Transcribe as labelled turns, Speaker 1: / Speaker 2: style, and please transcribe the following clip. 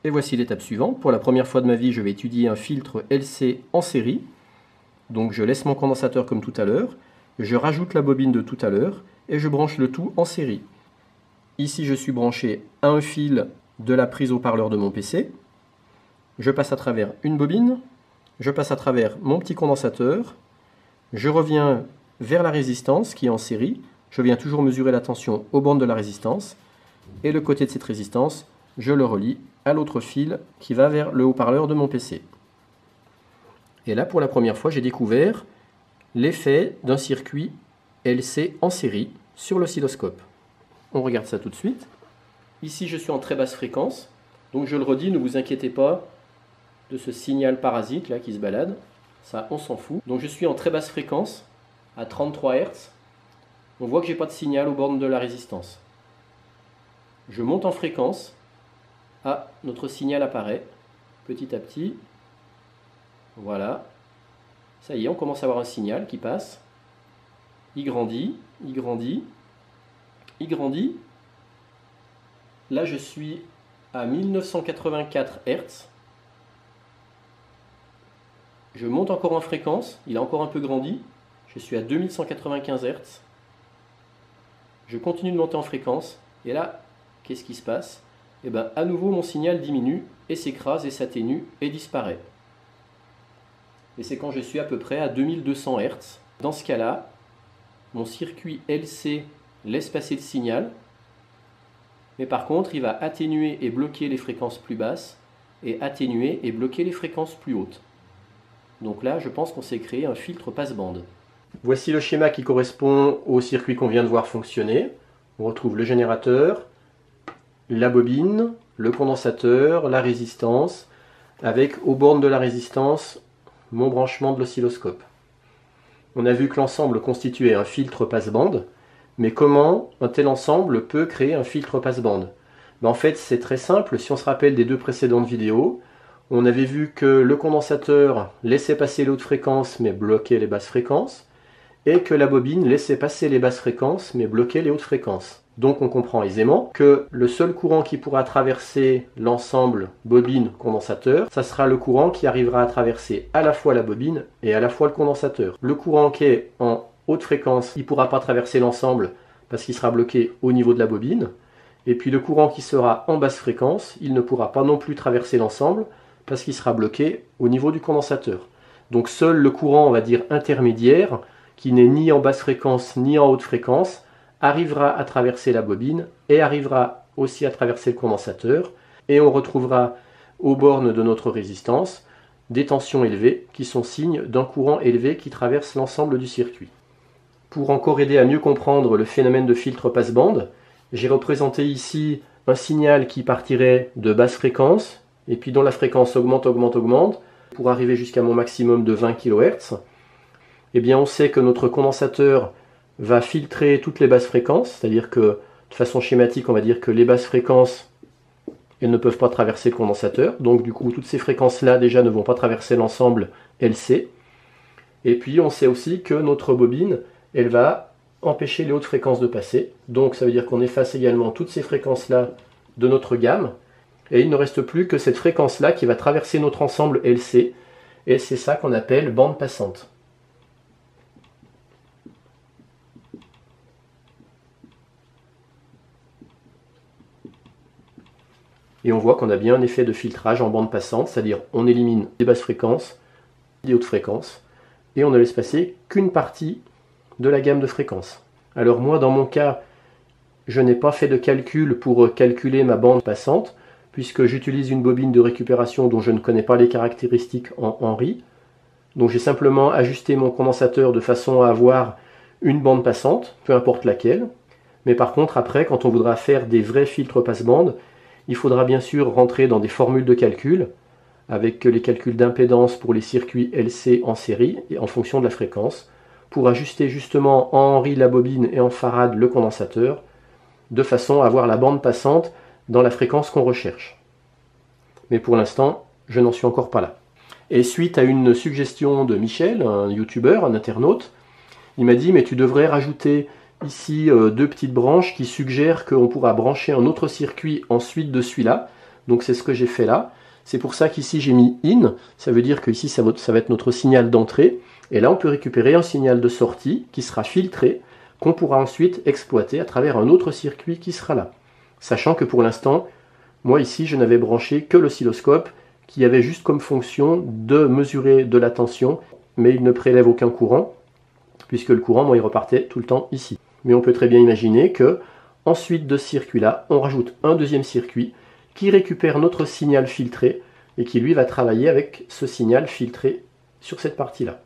Speaker 1: Et voici l'étape suivante. Pour la première fois de ma vie, je vais étudier un filtre LC en série. Donc je laisse mon condensateur comme tout à l'heure, je rajoute la bobine de tout à l'heure et je branche le tout en série. Ici je suis branché à un fil de la prise haut-parleur de mon PC. Je passe à travers une bobine, je passe à travers mon petit condensateur, je reviens vers la résistance qui est en série, je viens toujours mesurer la tension aux bornes de la résistance et le côté de cette résistance, je le relie à l'autre fil qui va vers le haut-parleur de mon PC. Et là, pour la première fois, j'ai découvert l'effet d'un circuit LC en série sur l'oscilloscope. On regarde ça tout de suite. Ici, je suis en très basse fréquence. Donc, je le redis, ne vous inquiétez pas de ce signal parasite là qui se balade. Ça, on s'en fout. Donc, je suis en très basse fréquence, à 33 Hz. On voit que j'ai pas de signal aux bornes de la résistance. Je monte en fréquence. Ah, notre signal apparaît petit à petit. Voilà, ça y est, on commence à avoir un signal qui passe. Il grandit, il grandit, il grandit. Là, je suis à 1984 Hz. Je monte encore en fréquence, il a encore un peu grandi. Je suis à 2195 Hz. Je continue de monter en fréquence. Et là, qu'est-ce qui se passe? Eh bien, à nouveau, mon signal diminue et s'écrase et s'atténue et disparaît. Et c'est quand je suis à peu près à 2200 Hz. Dans ce cas-là, mon circuit LC laisse passer le signal, mais par contre, il va atténuer et bloquer les fréquences plus basses, et atténuer et bloquer les fréquences plus hautes. Donc là, je pense qu'on s'est créé un filtre passe-bande. Voici le schéma qui correspond au circuit qu'on vient de voir fonctionner. On retrouve le générateur, la bobine, le condensateur, la résistance, avec aux bornes de la résistance, mon branchement de l'oscilloscope. On a vu que l'ensemble constituait un filtre passe-bande, mais comment un tel ensemble peut créer un filtre passe-bande? En fait, c'est très simple. Si on se rappelle des deux précédentes vidéos, on avait vu que le condensateur laissait passer les hautes fréquences mais bloquait les basses fréquences, et que la bobine laissait passer les basses fréquences mais bloquait les hautes fréquences. Donc on comprend aisément que le seul courant qui pourra traverser l'ensemble bobine-condensateur, ça sera le courant qui arrivera à traverser à la fois la bobine et à la fois le condensateur. Le courant qui est en haute fréquence, il ne pourra pas traverser l'ensemble parce qu'il sera bloqué au niveau de la bobine. Et puis le courant qui sera en basse fréquence, il ne pourra pas non plus traverser l'ensemble parce qu'il sera bloqué au niveau du condensateur. Donc seul le courant, on va dire intermédiaire, qui n'est ni en basse fréquence ni en haute fréquence, arrivera à traverser la bobine et arrivera aussi à traverser le condensateur, et on retrouvera aux bornes de notre résistance des tensions élevées qui sont signes d'un courant élevé qui traverse l'ensemble du circuit. Pour encore aider à mieux comprendre le phénomène de filtre passe-bande, j'ai représenté ici un signal qui partirait de basse fréquence et puis dont la fréquence augmente, augmente, augmente pour arriver jusqu'à mon maximum de 20 kHz. Eh bien, on sait que notre condensateur va filtrer toutes les basses fréquences, c'est-à-dire que de façon schématique, on va dire que les basses fréquences, elles ne peuvent pas traverser le condensateur, donc du coup toutes ces fréquences-là déjà ne vont pas traverser l'ensemble LC. Et puis on sait aussi que notre bobine, elle va empêcher les hautes fréquences de passer, donc ça veut dire qu'on efface également toutes ces fréquences-là de notre gamme, et il ne reste plus que cette fréquence-là qui va traverser notre ensemble LC, et c'est ça qu'on appelle bande passante. Et on voit qu'on a bien un effet de filtrage en bande passante, c'est-à-dire on élimine les basses fréquences, les hautes fréquences, et on ne laisse passer qu'une partie de la gamme de fréquences. Alors moi, dans mon cas, je n'ai pas fait de calcul pour calculer ma bande passante, puisque j'utilise une bobine de récupération dont je ne connais pas les caractéristiques en Henry. Donc j'ai simplement ajusté mon condensateur de façon à avoir une bande passante, peu importe laquelle. Mais par contre, après, quand on voudra faire des vrais filtres passe-bande, il faudra bien sûr rentrer dans des formules de calcul, avec les calculs d'impédance pour les circuits LC en série, et en fonction de la fréquence, pour ajuster justement en Henry la bobine et en farad le condensateur, de façon à avoir la bande passante dans la fréquence qu'on recherche. Mais pour l'instant, je n'en suis encore pas là. Et suite à une suggestion de Michel, un youtubeur, un internaute, il m'a dit « mais tu devrais rajouter ici deux petites branches qui suggèrent qu'on pourra brancher un autre circuit ensuite de celui-là, Donc c'est ce que j'ai fait là. C'est pour ça qu'ici j'ai mis in, ça veut dire que ici ça va être notre signal d'entrée. Et là on peut récupérer un signal de sortie qui sera filtré, qu'on pourra ensuite exploiter à travers un autre circuit qui sera là. Sachant que pour l'instant, moi ici je n'avais branché que l'oscilloscope qui avait juste comme fonction de mesurer de la tension, mais il ne prélève aucun courant, puisque le courant, moi, il repartait tout le temps ici. Mais on peut très bien imaginer que, ensuite de ce circuit-là, on rajoute un deuxième circuit qui récupère notre signal filtré et qui, lui, va travailler avec ce signal filtré sur cette partie-là.